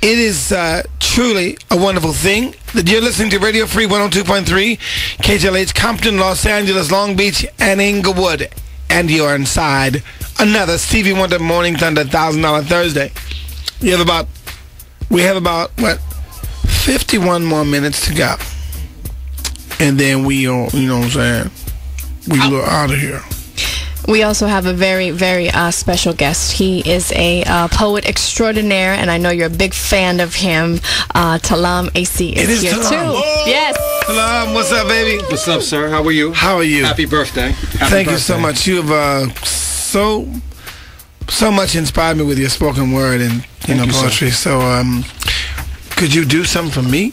It is truly a wonderful thing that you're listening to Radio Free 102.3, KJLH, Compton, Los Angeles, Long Beach, and Inglewood. And you're inside another Stevie Wonder Morning Thunder $1,000 Thursday. We have about 51 more minutes to go. And then we are, you know what I'm saying, we are out of here. We also have a very, very special guest. He is a poet extraordinaire, and I know you're a big fan of him. Taalam Acey is here Taalam. too. Oh, yes. Taalam, what's up, baby? What's up, sir? How are you? How are you? Happy birthday. Thank you so much. You have so much inspired me with your spoken word and poetry. So could you do something for me?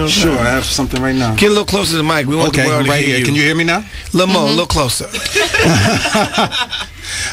Sure, I have something right now. Get a little closer to the mic. We want the world to right hear here. you. Can you hear me now? A little more, a little closer.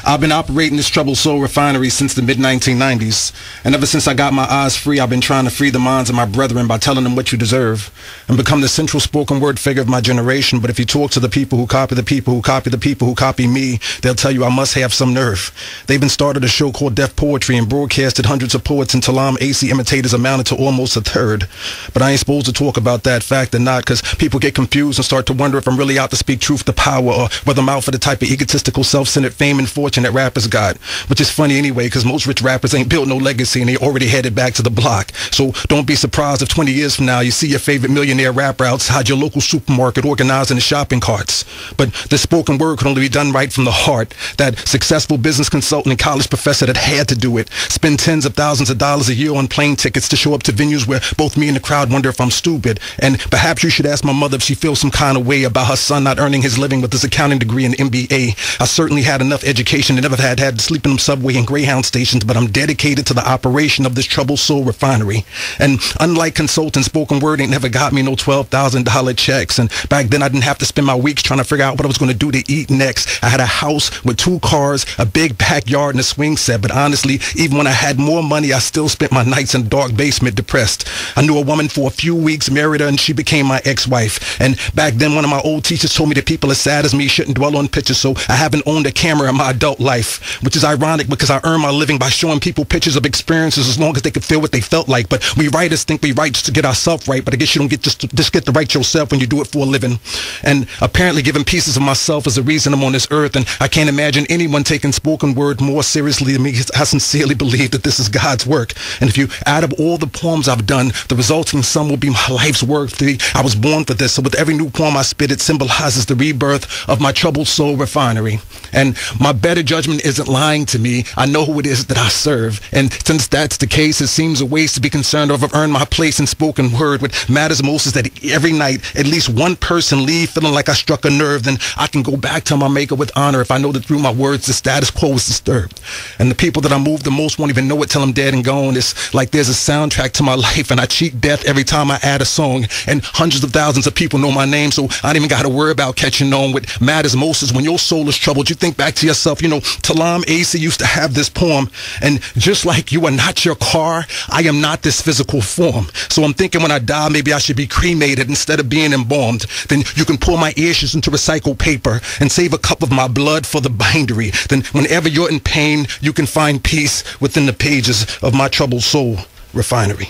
I've been operating this troubled soul refinery since the mid-1990s, and ever since I got my eyes free, I've been trying to free the minds of my brethren by telling them what you deserve, and become the central spoken word figure of my generation. But if you talk to the people who copy the people who copy the people who copy me, they'll tell you I must have some nerve. They even started a show called Deaf Poetry and broadcasted hundreds of poets and Taalam Acey imitators amounted to almost a third. But I ain't supposed to talk about that fact or not, because people get confused and start to wonder if I'm really out to speak truth to power, or whether I'm out for the type of egotistical, self-centered fame and fortune that rappers got. Which is funny anyway, because most rich rappers ain't built no legacy and they already headed back to the block. So don't be surprised if 20 years from now you see your favorite millionaire rapper outside your local supermarket organizing the shopping carts. But the spoken word can only be done right from the heart. That successful business consultant and college professor that had to do it spend tens of thousands of dollars a year on plane tickets to show up to venues where both me and the crowd wonder if I'm stupid. And perhaps you should ask my mother if she feels some kind of way about her son not earning his living with his accounting degree and MBA. I certainly had enough education and never had to sleep in the subway and Greyhound stations, but I'm dedicated to the operation of this troubled soul refinery. And unlike consultants, spoken word ain't never got me no $12,000 checks. And back then I didn't have to spend my weeks trying to figure out what I was going to do to eat next. I had a house with 2 cars, a big backyard, and a swing set. But honestly, even when I had more money, I still spent my nights in a dark basement depressed. I knew a woman for a few weeks, married her, and she became my ex-wife. And back then, one of my old teachers told me that people as sad as me shouldn't dwell on pictures, so I haven't owned a camera in my adult life, which is ironic because I earn my living by showing people pictures of experiences as long as they could feel what they felt like. But we writers think we write just to get ourselves right, but I guess you don't get just get to write yourself when you do it for a living. And apparently giving pieces of myself is the reason I'm on this earth, and I can't imagine anyone taking spoken word more seriously than me. I sincerely believe that this is God's work, and if you add up all the poems I've done, the resulting sum will be my life's work. I was born for this, so with every new poem I spit, it symbolizes the rebirth of my troubled soul refinery. And my better judgment isn't lying to me. I know who it is that I serve, and since that's the case, it seems a waste to be concerned of. I've earned my place in spoken word. What matters most is that every night at least one person leave feeling like I struck a nerve. Then I can go back to my maker with honor if I know that through my words the status quo is disturbed. And the people that I move the most won't even know it till I'm dead and gone. It's like there's a soundtrack to my life, and I cheat death every time I add a song. And hundreds of thousands of people know my name, so I don't even got to worry about catching on. What matters most is when your soul is troubled, you think back to yourself. Taalam Acey used to have this poem, and just like you are not your car, I am not this physical form. So I'm thinking when I die, maybe I should be cremated instead of being embalmed. Then you can pour my ashes into recycled paper and save a cup of my blood for the bindery. Then whenever you're in pain, you can find peace within the pages of my troubled soul refinery.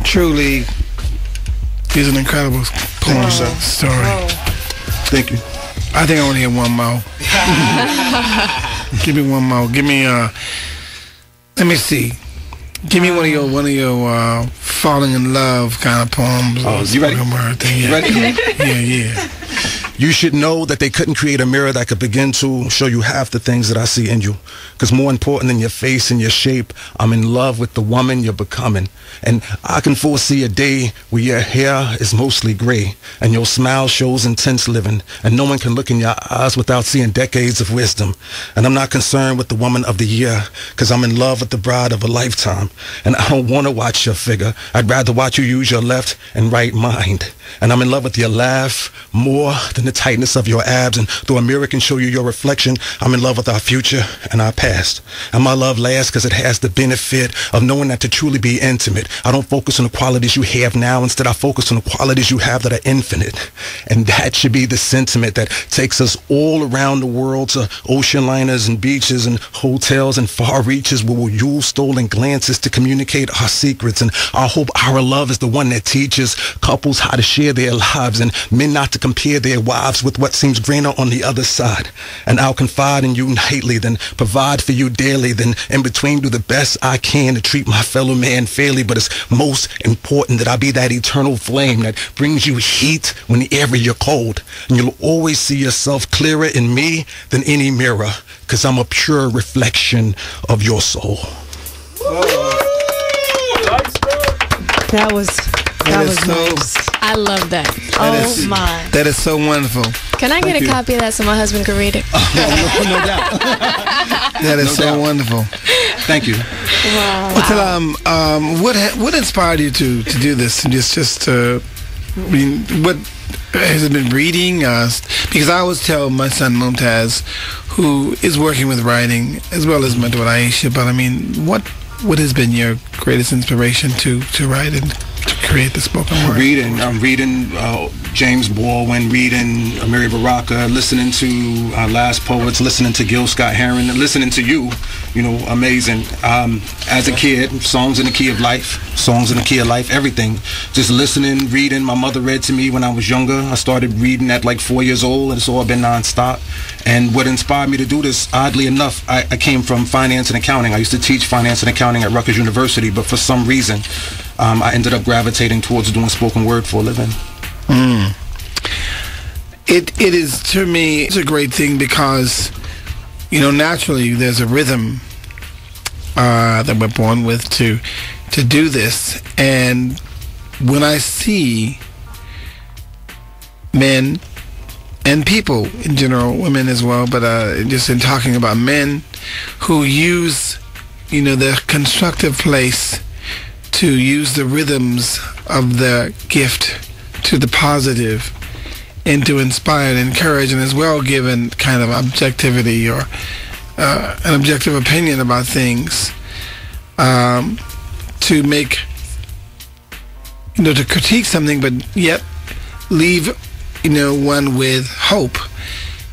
Truly is an incredible poem story. Thank you. I think I want to hear one more. Give me one more. Give me let me see. Give me one of your falling in love kind of poems. Oh, you ready? You ready? Yeah. You should know that they couldn't create a mirror that could begin to show you half the things that I see in you. Because more important than your face and your shape, I'm in love with the woman you're becoming. And I can foresee a day where your hair is mostly gray and your smile shows intense living, and no one can look in your eyes without seeing decades of wisdom. And I'm not concerned with the woman of the year, because I'm in love with the bride of a lifetime. And I don't want to watch your figure. I'd rather watch you use your left and right mind. And I'm in love with your laugh more than the tightness of your abs, and through a mirror can show you your reflection. I'm in love with our future and our past. And my love lasts because it has the benefit of knowing that to truly be intimate, I don't focus on the qualities you have now. Instead, I focus on the qualities you have that are infinite. And that should be the sentiment that takes us all around the world to ocean liners and beaches and hotels and far reaches where we'll use stolen glances to communicate our secrets. And I hope our love is the one that teaches couples how to share their lives and men not to compare their wives with what seems greener on the other side. And I'll confide in you nightly, then provide for you daily, then in between do the best I can to treat my fellow man fairly. But it's most important that I be that eternal flame that brings you heat whenever you're cold. And you'll always see yourself clearer in me than any mirror, because I'm a pure reflection of your soul. That was so nice. I love that. Oh my. That is so wonderful. Can I get a copy of that so my husband can read it? No doubt. That is No so doubt. wonderful. Thank you. Well, what inspired you to do this? And I mean, what has it been reading? Because I always tell my son Mumtaz, who is working with writing as well as my daughter Aisha, but I mean, what has been your greatest inspiration to write and to create the spoken word? I'm reading James Baldwin, reading Amiri Baraka, listening to Last Poets, listening to Gil Scott-Heron, and listening to you. You know, amazing. As a kid, songs in the key of life, everything. Just listening, reading. My mother read to me when I was younger. I started reading at like 4 years old, and it's all been nonstop. And what inspired me to do this, oddly enough, I came from finance and accounting. I used to teach finance and accounting at Rutgers University, but for some reason, I ended up gravitating towards doing spoken word for a living. It is, to me, it's a great thing because, you know, naturally there's a rhythm that we're born with to do this. And when I see men and people in general, women as well, but just in talking about men who use, you know, their constructive place to use the rhythms of their gift to the positive and to inspire and encourage, and as well given kind of objectivity or an objective opinion about things, to make, you know, to critique something but yet leave, you know, one with hope.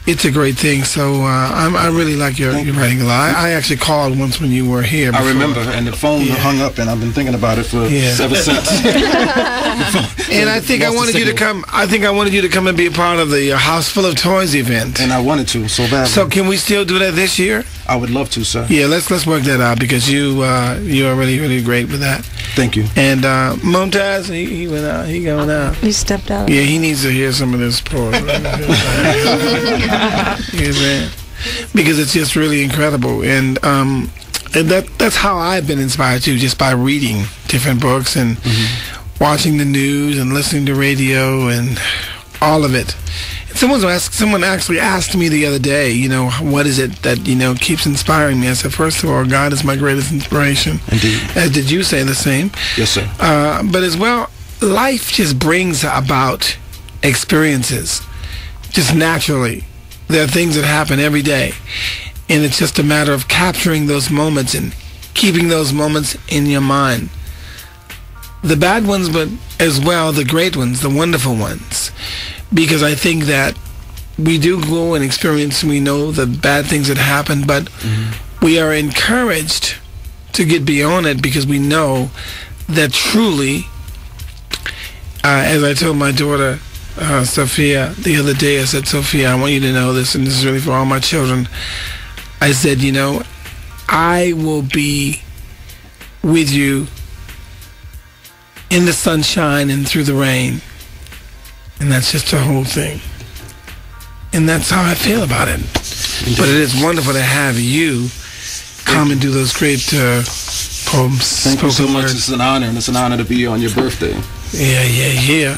It's a great thing. So I really like your writing a lot. I actually called once when you were here before. I remember, and the phone hung up, and I've been thinking about it for ever since. And I think I wanted you to come. I think I wanted you to come and be a part of the House Full of Toys event. And I wanted to so badly. So can we still do that this year? I would love to, sir. Yeah, let's work that out because you are really great with that. Thank you. And Mumtaz, he went out. He going out. He stepped out. Yeah, he needs to hear some of this poor. Because it's just really incredible, and that's how I've been inspired too, just by reading different books and watching the news and listening to radio and all of it. Someone actually asked me the other day, you know, what is it that, you know, keeps inspiring me? I said, first of all, God is my greatest inspiration. Indeed. As did you say the same? Yes, sir. But as well, life just brings about experiences, just naturally. There are things that happen every day, and it's just a matter of capturing those moments and keeping those moments in your mind. The bad ones, but as well the great ones, the wonderful ones. Because I think that we do go and experience, we know the bad things that happen, but we are encouraged to get beyond it because we know that truly, as I told my daughter, Sophia, the other day, I said, Sophia, I want you to know this, and this is really for all my children. I said, you know, I will be with you in the sunshine and through the rain. And that's just the whole thing. And that's how I feel about it. But it is wonderful to have you come and do those great poems. Thank you so much. It's an honor, and it's an honor to be on your birthday. Yeah.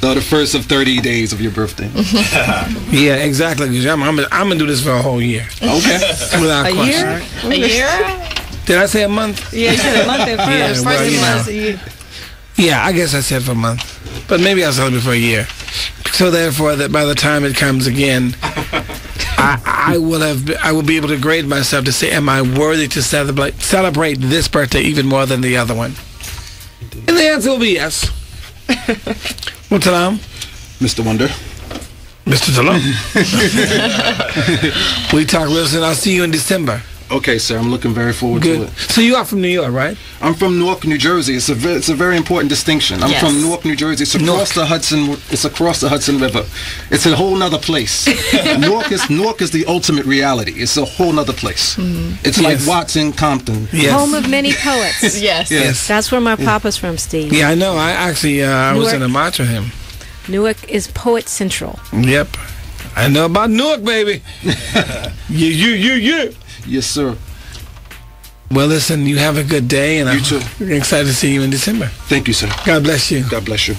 So the first of 30 days of your birthday. Yeah, exactly. I'm gonna do this for a whole year. Okay. Without question. A year? Did I say a month? Yeah, you said a month at first. Yeah, well, you know. Yeah, I guess I said for a month. But maybe I'll celebrate for a year. So therefore, that by the time it comes again, I will be able to grade myself to say, am I worthy to celebrate this birthday even more than the other one? And the answer will be yes. Well, Taalam? Mr. Wonder. Mr. Taalam. We talk real soon. I'll see you in December. Okay, sir. I'm looking very forward to it. So you are from New York, right? I'm from Newark, New Jersey. It's a very important distinction. I'm from Newark, New Jersey. It's across the Hudson. It's across the Hudson River. It's a whole nother place. Newark is the ultimate reality. It's a whole nother place. It's like Watson, Compton. Home of many poets. Yes. That's where my papa's from, Steve. Yeah, I know. I actually I was in a march with him. Newark is Poet Central. Yep. I know about Newark, baby. Yeah. Yes, sir. Well, listen, you have a good day, and You too. I'm excited to see you in December. Thank you, sir. God bless you. God bless you.